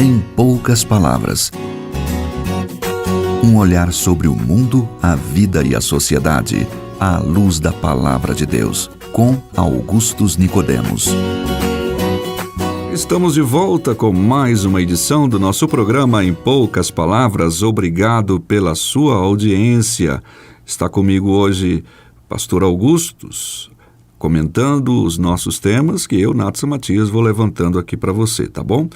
Em poucas palavras. Um olhar sobre o mundo, a vida e a sociedade, à luz da Palavra de Deus, com Augustus Nicodemos. Estamos de volta com mais uma edição do nosso programa Em Poucas Palavras. Obrigado pela sua audiência. Está comigo hoje Pastor Augustus, comentando os nossos temas que eu, Natsa Matias, vou levantando aqui para você, tá bom?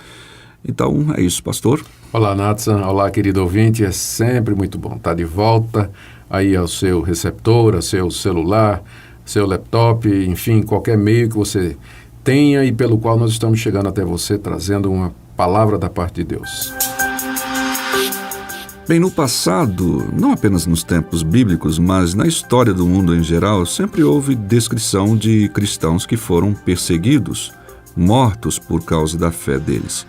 Então, é isso, pastor. Olá, Natsa. Olá, querido ouvinte. É sempre muito bom estar de volta aí ao seu receptor, ao seu celular, seu laptop, enfim, qualquer meio que você tenha e pelo qual nós estamos chegando até você, trazendo uma palavra da parte de Deus. Bem, no passado, não apenas nos tempos bíblicos, mas na história do mundo em geral, sempre houve descrição de cristãos que foram perseguidos, mortos por causa da fé deles.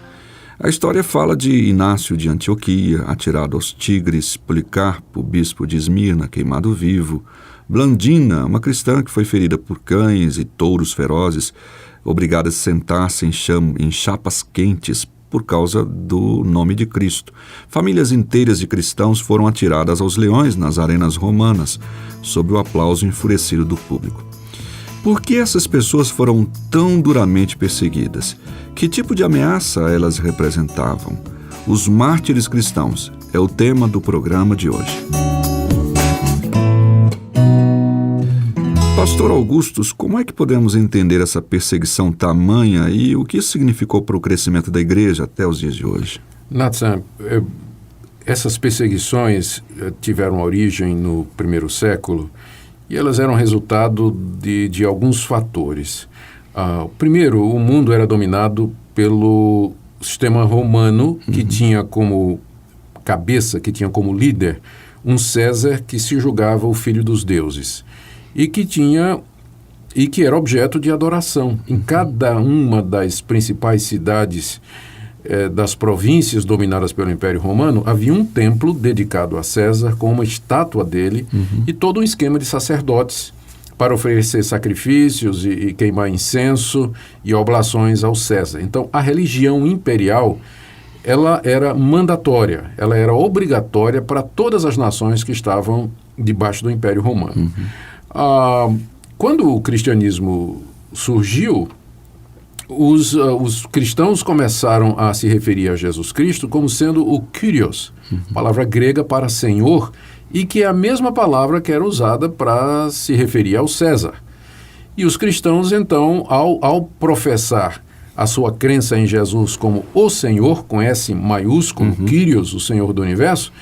A história fala de Inácio de Antioquia, atirado aos tigres, Policarpo, bispo de Esmirna, queimado vivo, Blandina, uma cristã que foi ferida por cães e touros ferozes, obrigada a sentar-se em chapas quentes por causa do nome de Cristo. Famílias inteiras de cristãos foram atiradas aos leões nas arenas romanas, sob o aplauso enfurecido do público. Por que essas pessoas foram tão duramente perseguidas? Que tipo de ameaça elas representavam? Os mártires cristãos é o tema do programa de hoje. Pastor Augustus, como é que podemos entender essa perseguição tamanha e o que isso significou para o crescimento da igreja até os dias de hoje? Nathan, essas perseguições tiveram origem no primeiro século e elas eram resultado de alguns fatores. Primeiro, o mundo era dominado pelo sistema romano, que tinha como cabeça, que tinha como líder, um César que se julgava o filho dos deuses. E que era objeto de adoração. Em cada uma das principais cidades das províncias dominadas pelo Império Romano, havia um templo dedicado a César, com uma estátua dele, e todo um esquema de sacerdotes para oferecer sacrifícios e queimar incenso e oblações ao César. Então, a religião imperial, ela era mandatória, ela era obrigatória para todas as nações que estavam debaixo do Império Romano. Quando o cristianismo surgiu, os cristãos começaram a se referir a Jesus Cristo como sendo o Kyrios, palavra grega para Senhor, e que é a mesma palavra que era usada para se referir ao César. E os cristãos, então, ao professar a sua crença em Jesus como o Senhor, com S maiúsculo, Kyrios, o Senhor do Universo,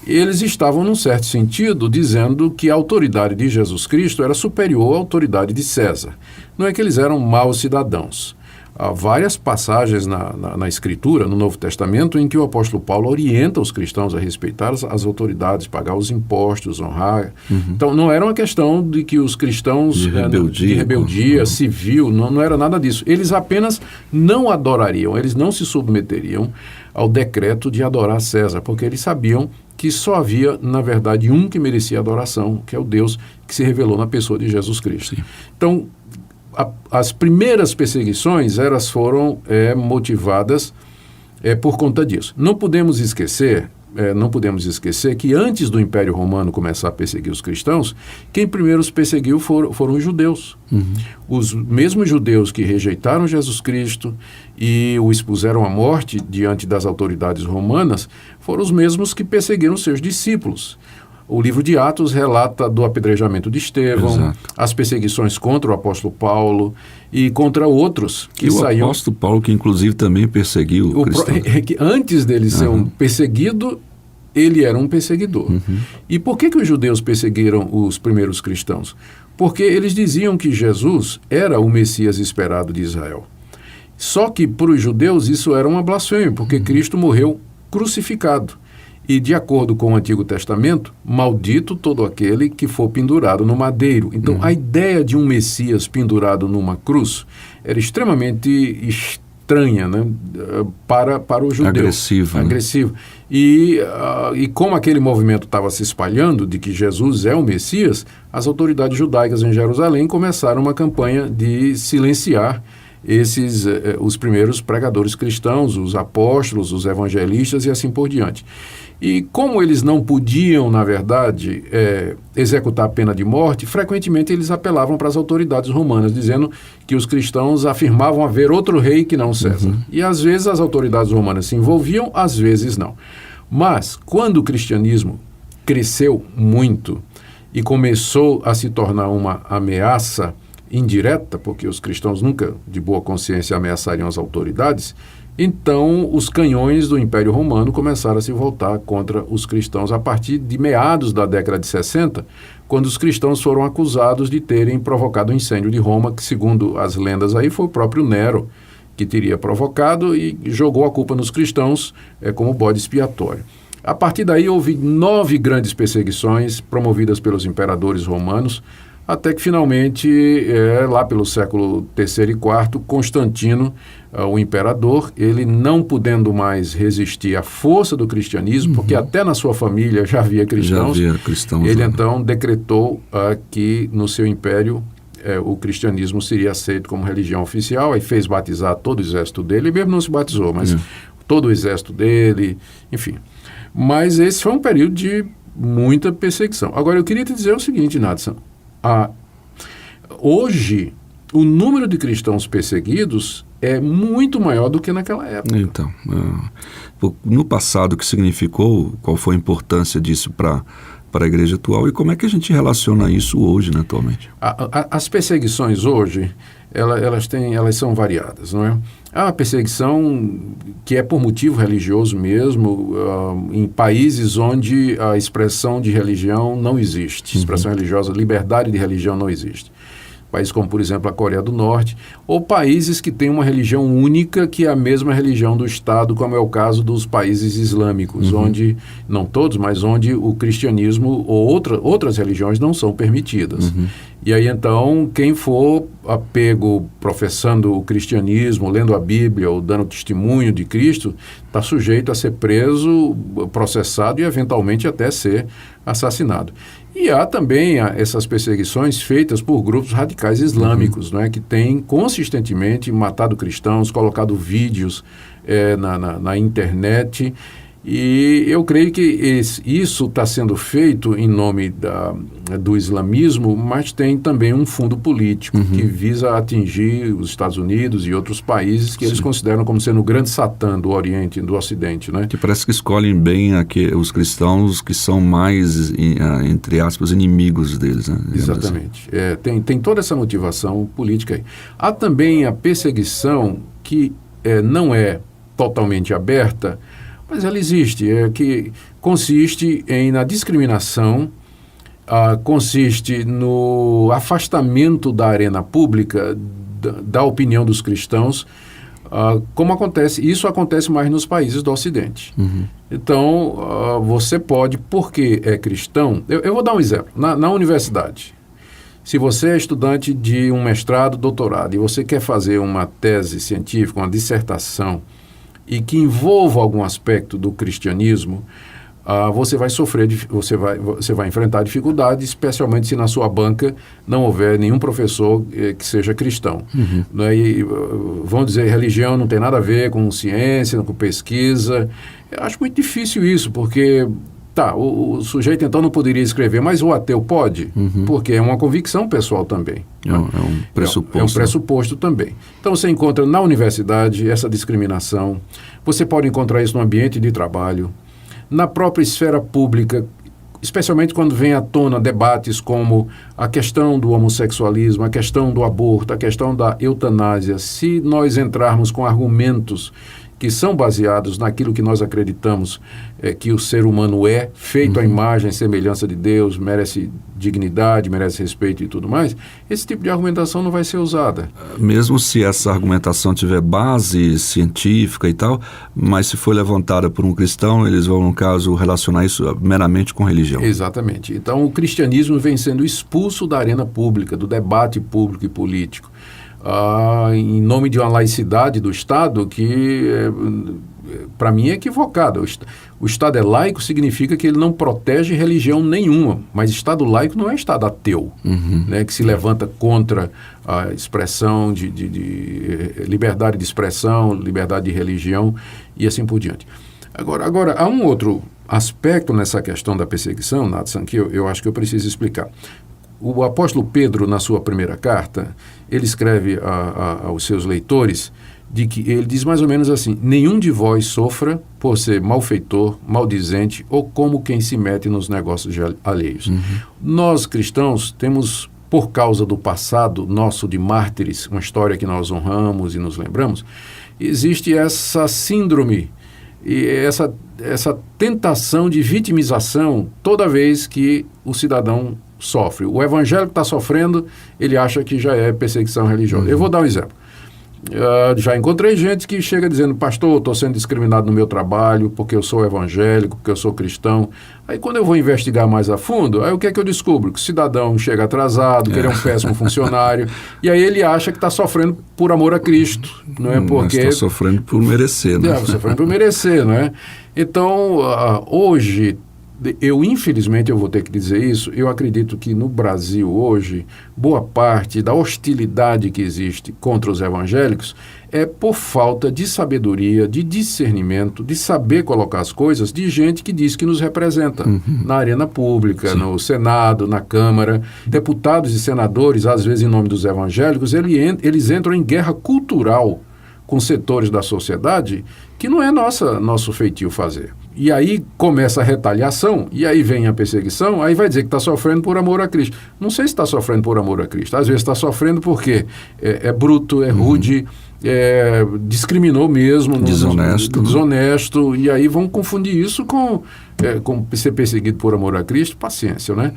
eles estavam, num certo sentido, dizendo que a autoridade de Jesus Cristo era superior à autoridade de César. Não é que eles eram maus cidadãos. Há várias passagens na Escritura, no Novo Testamento, em que o apóstolo Paulo orienta os cristãos a respeitar as autoridades, pagar os impostos, honrar. Então, não era uma questão de que os cristãos de rebeldia civil, não era nada disso. Eles apenas não adorariam, eles não se submeteriam ao decreto de adorar César, porque eles sabiam que só havia, na verdade, um que merecia adoração, que é o Deus que se revelou na pessoa de Jesus Cristo. Sim. Então, as primeiras perseguições, elas foram motivadas por conta disso. Não podemos esquecer que antes do Império Romano começar a perseguir os cristãos, quem primeiro os perseguiu foram os judeus. Os mesmos judeus que rejeitaram Jesus Cristo e o expuseram à morte diante das autoridades romanas, foram os mesmos que perseguiram seus discípulos. O livro de Atos relata do apedrejamento de Estevão, Exato. As perseguições contra o apóstolo Paulo e contra outros que saíam... o apóstolo Paulo, que inclusive também perseguiu o cristão. Antes dele ser um perseguido, ele era um perseguidor. E por que os judeus perseguiram os primeiros cristãos? Porque eles diziam que Jesus era o Messias esperado de Israel. Só que para os judeus isso era uma blasfêmia, porque Cristo morreu crucificado. E, de acordo com o Antigo Testamento, maldito todo aquele que for pendurado no madeiro. Então, a ideia de um Messias pendurado numa cruz era extremamente estranha, né? para o judeu. Agressivo. Né? E como aquele movimento estava se espalhando de que Jesus é o Messias, as autoridades judaicas em Jerusalém começaram uma campanha de silenciar os primeiros pregadores cristãos, os apóstolos, os evangelistas e assim por diante. E como eles não podiam, na verdade, executar a pena de morte, frequentemente eles apelavam para as autoridades romanas, dizendo que os cristãos afirmavam haver outro rei que não César. E às vezes as autoridades romanas se envolviam, às vezes não. Mas quando o cristianismo cresceu muito e começou a se tornar uma ameaça indireta, porque os cristãos nunca, de boa consciência, ameaçariam as autoridades, então os canhões do Império Romano começaram a se voltar contra os cristãos a partir de meados da década de 60, quando os cristãos foram acusados de terem provocado o incêndio de Roma, que, segundo as lendas aí, foi o próprio Nero que teria provocado e jogou a culpa nos cristãos como bode expiatório. A partir daí houve 9 grandes perseguições promovidas pelos imperadores romanos, até que finalmente, lá pelo século III e IV, Constantino, o imperador, ele não podendo mais resistir à força do cristianismo, porque até na sua família já havia cristãos, ele então decretou que no seu império o cristianismo seria aceito como religião oficial, aí fez batizar todo o exército dele, ele mesmo não se batizou, mas todo o exército dele, enfim. Mas esse foi um período de muita perseguição. Agora, eu queria te dizer o seguinte, Nadson, hoje, o número de cristãos perseguidos é muito maior do que naquela época. Então, no passado, o que significou, qual foi a importância disso para a igreja atual e como é que a gente relaciona isso hoje, né, atualmente? As perseguições hoje, elas são variadas, não é? Há uma perseguição que é por motivo religioso mesmo, em países onde a expressão de religião não existe, expressão religiosa, liberdade de religião não existe. Países como, por exemplo, a Coreia do Norte, ou países que têm uma religião única que é a mesma religião do Estado, como é o caso dos países islâmicos, onde, não todos, mas onde o cristianismo ou outras religiões não são permitidas. E aí, então, quem for pego professando o cristianismo, lendo a Bíblia ou dando testemunho de Cristo, está sujeito a ser preso, processado e, eventualmente, até ser assassinado. E há também essas perseguições feitas por grupos radicais islâmicos, não é, que têm consistentemente matado cristãos, colocado vídeos na internet. E eu creio que isso está sendo feito em nome do islamismo, mas tem também um fundo político que visa atingir os Estados Unidos e outros países que eles consideram como sendo o grande Satã do Oriente e do Ocidente, né? Que parece que escolhem bem os cristãos que são mais, entre aspas, inimigos deles, né? Exatamente. Tem toda essa motivação política aí. Há também a perseguição que não é totalmente aberta, mas ela existe, que consiste na discriminação, consiste no afastamento da arena pública, da opinião dos cristãos, isso acontece mais nos países do Ocidente. Então, você pode, porque é cristão, eu vou dar um exemplo, na universidade. Se você é estudante de um mestrado, doutorado, e você quer fazer uma tese científica, uma dissertação, e que envolva algum aspecto do cristianismo, você vai sofrer, você vai enfrentar dificuldades, especialmente se na sua banca não houver nenhum professor que seja cristão. Né? E vão dizer, religião não tem nada a ver com ciência, com pesquisa. Eu acho muito difícil isso, porque o sujeito então não poderia escrever, mas o ateu pode, porque é uma convicção pessoal também. É um pressuposto. É um pressuposto também. Então você encontra na universidade essa discriminação, você pode encontrar isso no ambiente de trabalho, na própria esfera pública, especialmente quando vem à tona debates como a questão do homossexualismo, a questão do aborto, a questão da eutanásia. Se nós entrarmos com argumentos que são baseados naquilo que nós acreditamos que o ser humano é, feito à imagem e semelhança de Deus, merece dignidade, merece respeito e tudo mais, esse tipo de argumentação não vai ser usada. Mesmo se essa argumentação tiver base científica e tal, mas se for levantada por um cristão, eles vão, no caso, relacionar isso meramente com religião. Exatamente. Então, o cristianismo vem sendo expulso da arena pública, do debate público e político. Em nome de uma laicidade do Estado que para mim, é equivocada. O Estado é laico significa que ele não protege religião nenhuma, mas Estado laico não é Estado ateu, né, que se levanta contra a expressão de liberdade de expressão, liberdade de religião e assim por diante. Agora há um outro aspecto nessa questão da perseguição, Nathan, que eu acho que eu preciso explicar. O apóstolo Pedro, na sua primeira carta, ele escreve aos seus leitores de que ele diz mais ou menos assim: nenhum de vós sofra por ser malfeitor, maldizente ou como quem se mete nos negócios alheios. Nós, cristãos, temos, por causa do passado nosso de mártires, uma história que nós honramos e nos lembramos, existe essa síndrome e essa tentação de vitimização toda vez que o cidadão sofre. O evangélico está sofrendo, ele acha que já é perseguição religiosa. Eu vou dar um exemplo. Já encontrei gente que chega dizendo: pastor, estou sendo discriminado no meu trabalho porque eu sou evangélico, porque eu sou cristão. Aí quando eu vou investigar mais a fundo, aí o que é que eu descubro? Que o cidadão chega atrasado, que ele é um péssimo funcionário, e aí ele acha que está sofrendo por amor a Cristo, não é? Porque está sofrendo por merecer, né? Sofrendo por merecer, não é? Então, hoje, infelizmente eu vou ter que dizer isso, eu acredito que no Brasil hoje, boa parte da hostilidade que existe contra os evangélicos é por falta de sabedoria, de discernimento, de saber colocar as coisas de gente que diz que nos representa na arena pública, sim, no Senado, na Câmara. Deputados e senadores, às vezes em nome dos evangélicos, eles entram em guerra cultural com setores da sociedade que não é nosso feitio fazer. E aí começa a retaliação, e aí vem a perseguição, aí vai dizer que está sofrendo por amor a Cristo. Não sei se está sofrendo por amor a Cristo. Às vezes está sofrendo porque é bruto, é rude, discriminou mesmo. Desonesto. E aí vão confundir isso com ser perseguido por amor a Cristo. Paciência, né?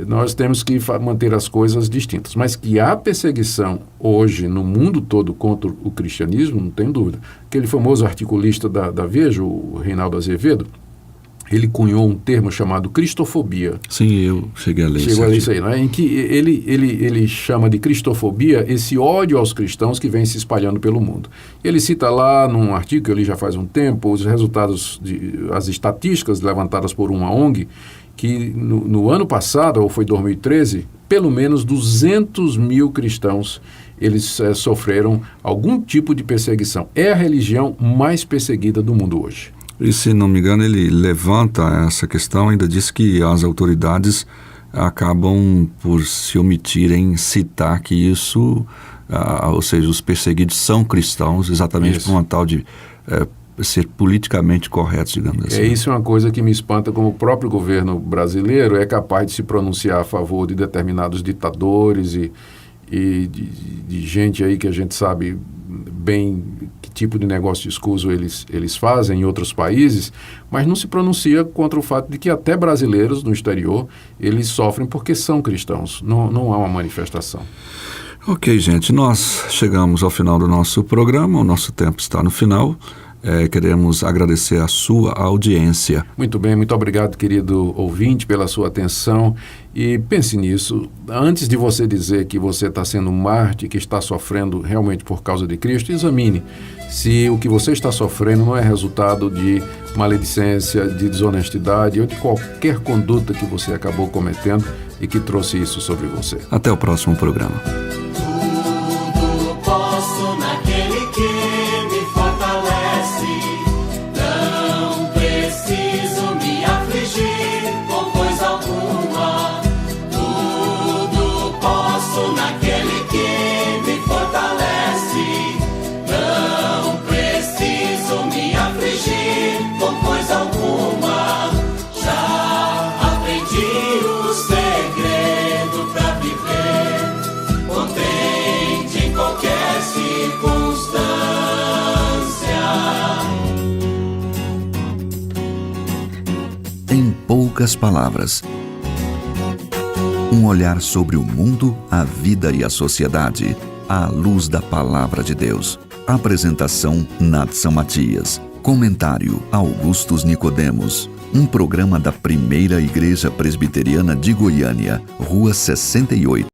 Nós temos que manter as coisas distintas. Mas que há perseguição hoje no mundo todo contra o cristianismo, não tem dúvida. Aquele famoso articulista da Veja, o Reinaldo Azevedo, ele cunhou um termo chamado cristofobia. Sim, eu cheguei a ler isso. Chegou a ler isso aí, não é? Em que ele chama de cristofobia esse ódio aos cristãos que vem se espalhando pelo mundo. Ele cita lá num artigo que eu li já faz um tempo os resultados, as estatísticas levantadas por uma ONG, que no ano passado, ou foi 2013, pelo menos 200 mil cristãos eles sofreram algum tipo de perseguição. É a religião mais perseguida do mundo hoje. E, se não me engano, ele levanta essa questão, ainda diz que as autoridades acabam por se omitirem citar que isso, ou seja, os perseguidos são cristãos, exatamente por uma tal de ser politicamente corretos, digamos assim. Isso é uma coisa que me espanta, como o próprio governo brasileiro é capaz de se pronunciar a favor de determinados ditadores e de gente aí que a gente sabe bem que tipo de negócio escuso eles fazem em outros países, mas não se pronuncia contra o fato de que até brasileiros no exterior, eles sofrem porque são cristãos. Não há uma manifestação. Ok, gente, nós chegamos ao final do nosso programa, o nosso tempo está no final. Queremos agradecer a sua audiência. Muito bem, muito obrigado, querido ouvinte, pela sua atenção. E pense nisso, antes de você dizer que você está sendo um mártir, que está sofrendo realmente por causa de Cristo, examine se o que você está sofrendo não é resultado de maledicência, de desonestidade ou de qualquer conduta que você acabou cometendo e que trouxe isso sobre você. Até o próximo programa. Em poucas palavras, um olhar sobre o mundo, a vida e a sociedade, à luz da Palavra de Deus. Apresentação: Nathan Matias. Comentário: Augustus Nicodemos. Um programa da Primeira Igreja Presbiteriana de Goiânia, Rua 68.